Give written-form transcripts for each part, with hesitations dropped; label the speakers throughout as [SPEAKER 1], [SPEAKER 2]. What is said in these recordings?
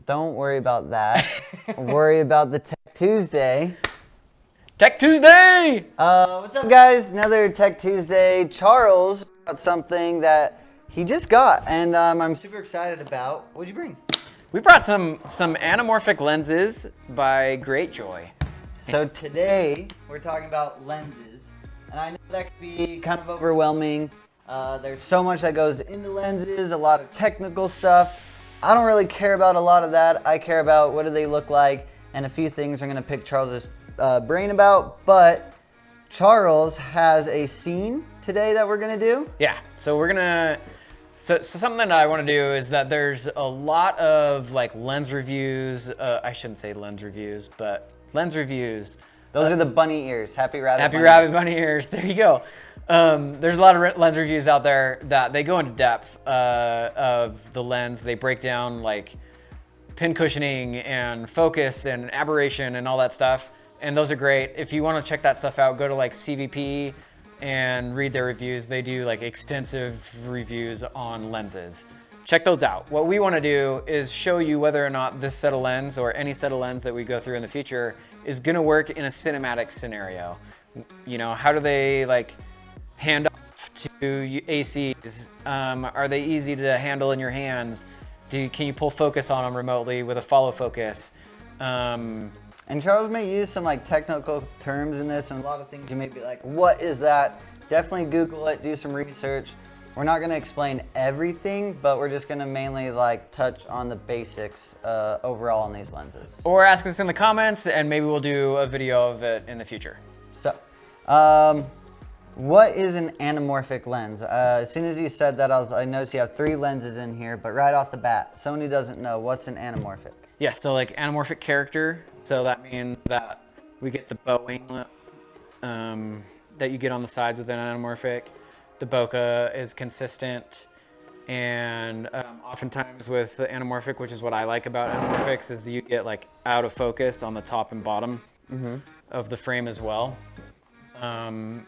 [SPEAKER 1] Don't worry about that. Worry about the Tech Tuesday.
[SPEAKER 2] Tech Tuesday!
[SPEAKER 1] What's up, guys? Another Tech Tuesday. Charles got something that he just got, and I'm super excited about. What'd you bring?
[SPEAKER 2] We brought some anamorphic lenses by GreatJoy.
[SPEAKER 1] So today we're talking about lenses, and I know that can be kind of overwhelming. There's so much that goes into lenses, a lot of technical stuff. I don't really care about a lot of that. I care about what do they look like, and a few things I'm going to pick Charles's brain about. But Charles has a scene today that we're going to do.
[SPEAKER 2] Yeah, so we're gonna, so something that I want to do is that there's a lot of like lens reviews. I shouldn't say lens reviews, but lens reviews.
[SPEAKER 1] Those are the bunny ears. Happy rabbit.
[SPEAKER 2] Happy rabbit bunny ears. There you go. There's a lot of lens reviews out there that they go into depth of the lens. They break down like pin cushioning and focus and aberration and all that stuff. And those are great. If you want to check that stuff out, go to like CVP and read their reviews. They do like extensive reviews on lenses. Check those out. What we want to do is show you whether or not this set of lens or any set of lens that we go through in the future is going to work in a cinematic scenario. You know, how do they like hand off to ACs? Are they easy to handle in your hands? Can you pull focus on them remotely with a follow focus?
[SPEAKER 1] And Charles may use some like technical terms in this, and a lot of things you may be like, what is that? Definitely Google it, do some research. We're not going to explain everything, but we're just going to mainly like touch on the basics overall on these lenses.
[SPEAKER 2] Or ask us in the comments, and maybe we'll do a video of it in the future.
[SPEAKER 1] So, what is an anamorphic lens? As soon as you said that, I noticed you have 3 lenses in here, but right off the bat, someone who doesn't know, what's an anamorphic?
[SPEAKER 2] Yeah, so like anamorphic character. So that means that we get the bowing that you get on the sides with an anamorphic. The bokeh is consistent, and oftentimes with the anamorphic, which is what I like about anamorphics, is you get like out of focus on the top and bottom of the frame as well, and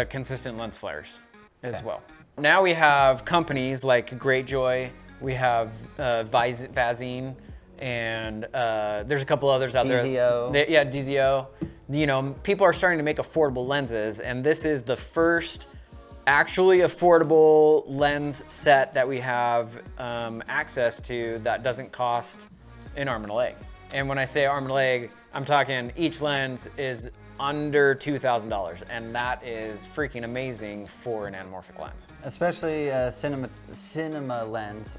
[SPEAKER 2] consistent lens flares as well. Now we have companies like GreatJoy, we have Vazine, and there's a couple others out there. Yeah, DZO. You know, people are starting to make affordable lenses, and this is the first actually affordable lens set that we have access to that doesn't cost an arm and a leg. And when I say arm and a leg, I'm talking each lens is under $2,000, and that is freaking amazing for an anamorphic lens.
[SPEAKER 1] Especially a cinema lens.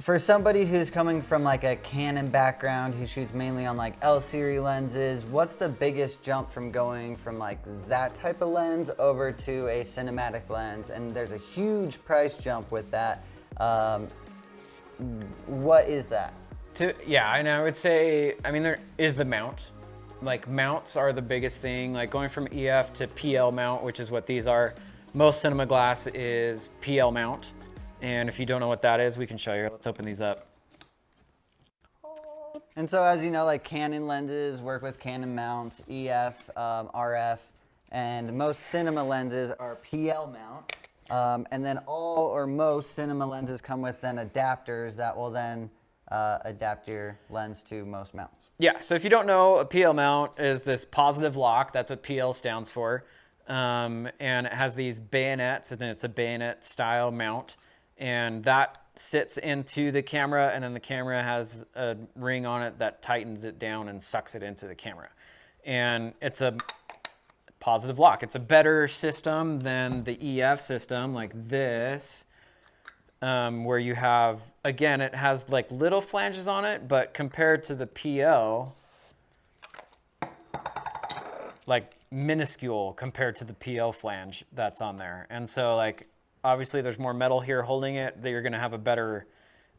[SPEAKER 1] For somebody who's coming from like a Canon background, who shoots mainly on like L-series lenses, what's the biggest jump from going from like that type of lens over to a cinematic lens? And there's a huge price jump with that. What is that?
[SPEAKER 2] Yeah, and I would say, I mean, there is the mount. Like mounts are the biggest thing, like going from EF to PL mount, which is what these are. Most cinema glass is PL mount. And if you don't know what that is, we can show you. Let's open these up.
[SPEAKER 1] And so as you know, like Canon lenses work with Canon mounts, EF, RF, and most cinema lenses are PL mount. And then all or most cinema lenses come with then adapters that will then adapt your lens to most mounts.
[SPEAKER 2] Yeah, so if you don't know, a PL mount is this positive lock. That's what PL stands for. And it has these bayonets, and then it's a bayonet style mount. And that sits into the camera, and then the camera has a ring on it that tightens it down and sucks it into the camera. And it's a positive lock. It's a better system than the EF system like this, where you have, again, it has like little flanges on it, but compared to the PL, like minuscule compared to the PL flange that's on there. And so like, obviously there's more metal here holding it, that you're gonna have a better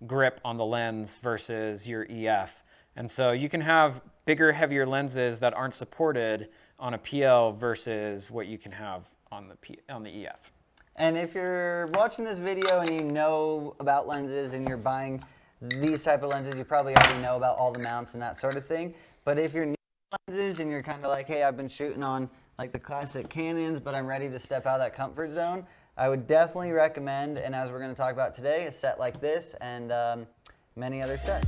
[SPEAKER 2] grip on the lens versus your EF. And so you can have bigger, heavier lenses that aren't supported on a PL versus what you can have on the EF.
[SPEAKER 1] And if you're watching this video and you know about lenses and you're buying these type of lenses, you probably already know about all the mounts and that sort of thing. But if you're new to lenses and you're kind of like, hey, I've been shooting on like the classic Canons, but I'm ready to step out of that comfort zone, I would definitely recommend, and as we're going to talk about today, a set like this and many other sets.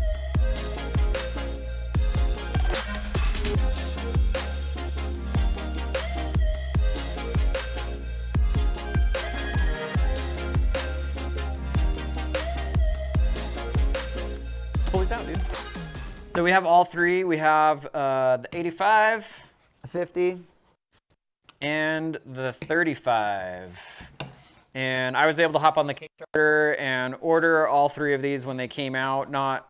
[SPEAKER 2] Pull these out, dude. So we have all three. We have the 85,
[SPEAKER 1] 50,
[SPEAKER 2] and the 35. And I was able to hop on the Kickstarter and order all three of these when they came out, not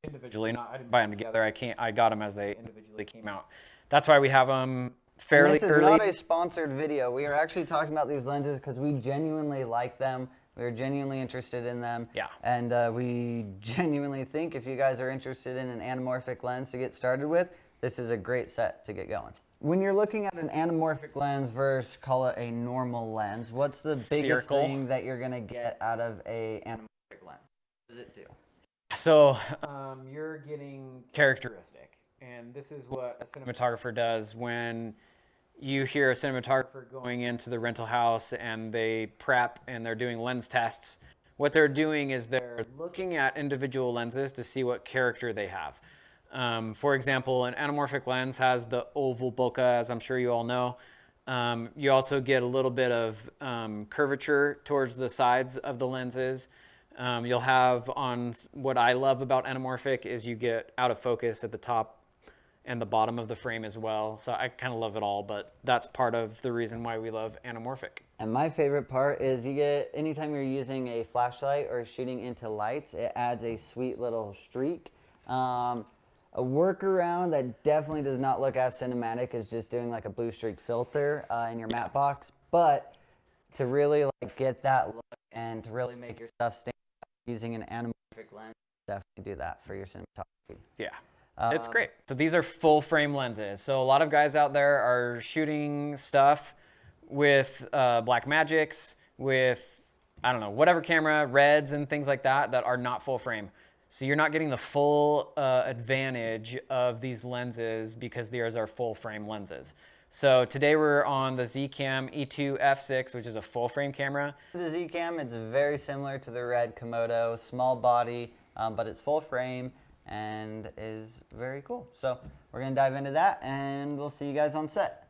[SPEAKER 2] individually. I didn't buy them together. I got them as they individually came out. That's why we have them fairly early.
[SPEAKER 1] This is not a sponsored video. We are actually talking about these lenses because we genuinely like them. We are genuinely interested in them.
[SPEAKER 2] Yeah.
[SPEAKER 1] And we genuinely think if you guys are interested in an anamorphic lens to get started with, this is a great set to get going. When you're looking at an anamorphic lens versus, call it a normal lens, what's the biggest thing that you're going to get out of a anamorphic lens? What does it do?
[SPEAKER 2] So you're getting characteristic. And this is what a cinematographer does when you hear a cinematographer going into the rental house and they prep and they're doing lens tests. What they're doing is they're looking at individual lenses to see what character they have. For example, an anamorphic lens has the oval bokeh, as I'm sure you all know. You also get a little bit of curvature towards the sides of the lenses. You'll have on what I love about anamorphic is you get out of focus at the top and the bottom of the frame as well. So I kind of love it all, but that's part of the reason why we love anamorphic.
[SPEAKER 1] And my favorite part is you get, anytime you're using a flashlight or shooting into lights, it adds a sweet little streak. A workaround that definitely does not look as cinematic is just doing like a blue streak filter in your matte box. But to really like get that look and to really make your stuff stand out using an anamorphic lens, definitely do that for your cinematography.
[SPEAKER 2] Yeah. It's great. So these are full frame lenses. So a lot of guys out there are shooting stuff with Blackmagics, with, I don't know, whatever camera, Reds and things like that, that are not full frame. So you're not getting the full advantage of these lenses because these are full frame lenses. So today we're on the Zcam E2 F6, which is a full frame camera.
[SPEAKER 1] The Zcam, it's very similar to the Red Komodo, small body, but it's full frame and is very cool. So we're gonna dive into that and we'll see you guys on set.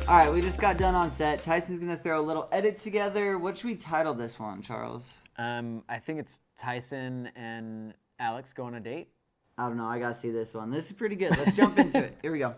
[SPEAKER 1] All right, we just got done on set. Tyson's gonna throw a little edit together. What should we title this one, Charles?
[SPEAKER 2] I think it's Tyson and Alex go on a date.
[SPEAKER 1] I don't know, I gotta see this one. This is pretty good. Let's jump into it. Here we go.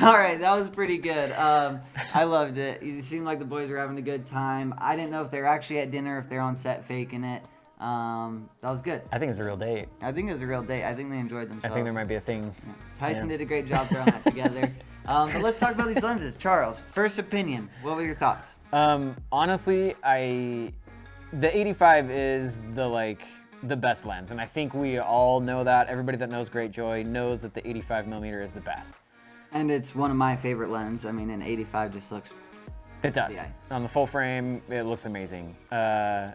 [SPEAKER 1] All right, that was pretty good. I loved it. It seemed like the boys were having a good time. I didn't know if they're actually at dinner, if they're on set faking it. That was good.
[SPEAKER 2] I think it's a real date.
[SPEAKER 1] I think it was a real date. I think they enjoyed themselves.
[SPEAKER 2] I think there might be a thing.
[SPEAKER 1] Yeah. Tyson did a great job throwing that together. But let's talk about these lenses. Charles, first opinion. What were your thoughts?
[SPEAKER 2] Honestly, the 85 is the best lens, and I think we all know that. Everybody that knows GreatJoy knows that the 85mm is the best.
[SPEAKER 1] And it's one of my favorite lenses. I mean, an 85 just looks...
[SPEAKER 2] It does. On the full frame, it looks amazing. That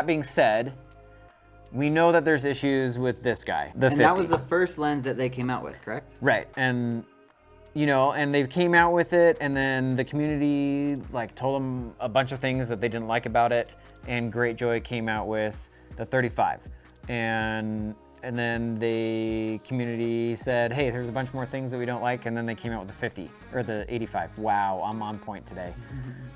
[SPEAKER 2] being said, we know that there's issues with this guy, the 50.
[SPEAKER 1] And that was the first lens that they came out with, correct?
[SPEAKER 2] Right, and you know, and they came out with it, and then the community told them a bunch of things that they didn't like about it, and GreatJoy came out with the 35. And and then the community said, hey, there's a bunch more things that we don't like, and then they came out with the 50 or the 85. Wow, I'm on point today.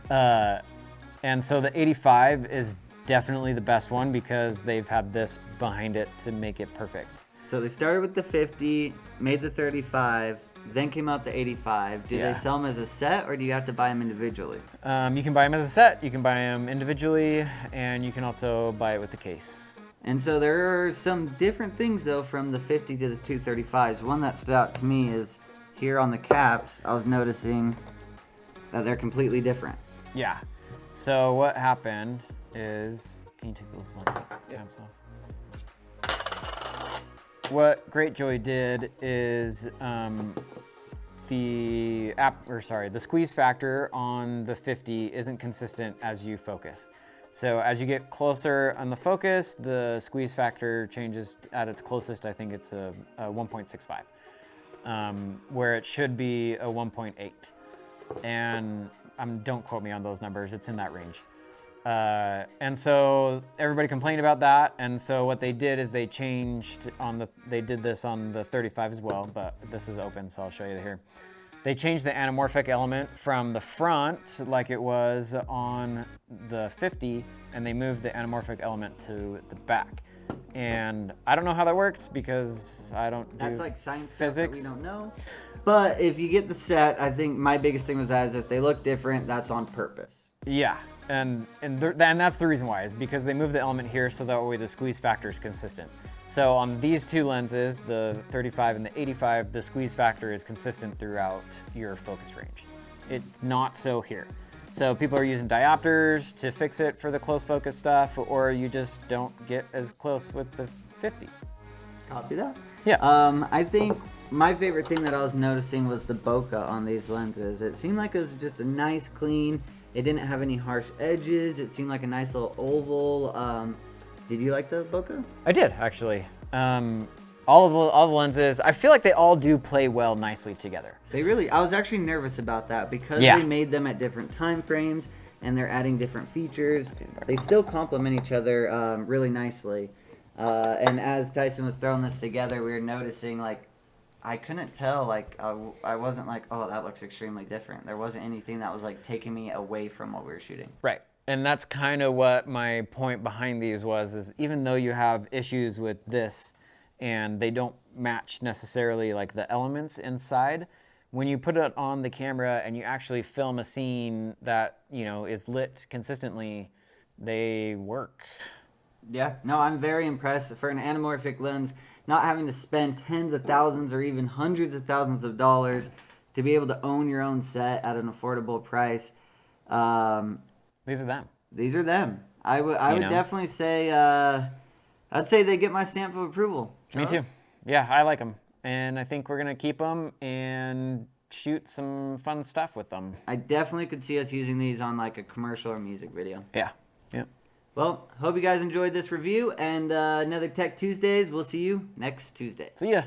[SPEAKER 2] And so the 85 is definitely the best one because they've had this behind it to make it perfect.
[SPEAKER 1] So they started with the 50, made the 35, then came out the 85. Do they sell them as a set, or do you have to buy them individually?
[SPEAKER 2] You can buy them as a set, you can buy them individually, and you can also buy it with the case.
[SPEAKER 1] And so there are some different things, though, from the 50 to the 235s. One that stood out to me is here on the caps, I was noticing that they're completely different.
[SPEAKER 2] Yeah. So what happened is, can you take those lens caps off? What GreatJoy did is the squeeze factor on the 50 isn't consistent as you focus. So as you get closer on the focus, the squeeze factor changes at its closest. I think it's a 1.65, where it should be a 1.8. And don't quote me on those numbers, it's in that range. And so everybody complained about that, and so what they did is they did this on the 35 as well, but this is open, so I'll show you here. They changed the anamorphic element from the front, like it was on the 50, and they moved the anamorphic element to the back. And I don't know how that works because I don't do
[SPEAKER 1] That's like science
[SPEAKER 2] physics.
[SPEAKER 1] Stuff that we don't know. But if you get the set, I think my biggest thing was that is if they look different, that's on purpose.
[SPEAKER 2] Yeah, and that's the reason why, is because they moved the element here so that way the squeeze factor is consistent. So on these two lenses, the 35 and the 85, the squeeze factor is consistent throughout your focus range. It's not so here. So people are using diopters to fix it for the close focus stuff, or you just don't get as close with the 50.
[SPEAKER 1] Copy that.
[SPEAKER 2] Yeah.
[SPEAKER 1] I think my favorite thing that I was noticing was the bokeh on these lenses. It seemed like it was just a nice, clean. It didn't have any harsh edges. It seemed like a nice little oval. Did you like the bokeh?
[SPEAKER 2] I did, actually. All the lenses, I feel like they all do play well nicely together.
[SPEAKER 1] They really, I was actually nervous about that because
[SPEAKER 2] Yeah.
[SPEAKER 1] they made them at different time frames and they're adding different features. They still complement each other really nicely. And as Tyson was throwing this together, we were noticing, like, I couldn't tell, like, I wasn't like, oh, that looks extremely different. There wasn't anything that was, like, taking me away from what we were shooting.
[SPEAKER 2] Right. And that's kind of what my point behind these was, is even though you have issues with this and they don't match necessarily like the elements inside, when you put it on the camera and you actually film a scene that, you know, is lit consistently, they work.
[SPEAKER 1] Yeah, no, I'm very impressed for an anamorphic lens, not having to spend tens of thousands or even hundreds of thousands of dollars to be able to own your own set at an affordable price.
[SPEAKER 2] These are them.
[SPEAKER 1] These are them. I would definitely say, I'd say they get my stamp of approval. Charles?
[SPEAKER 2] Me too. Yeah, I like them. And I think we're going to keep them and shoot some fun stuff with them.
[SPEAKER 1] I definitely could see us using these on like a commercial or music video.
[SPEAKER 2] Yeah. Yeah.
[SPEAKER 1] Well, hope you guys enjoyed this review and another Tech Tuesdays. We'll see you next Tuesday.
[SPEAKER 2] See ya.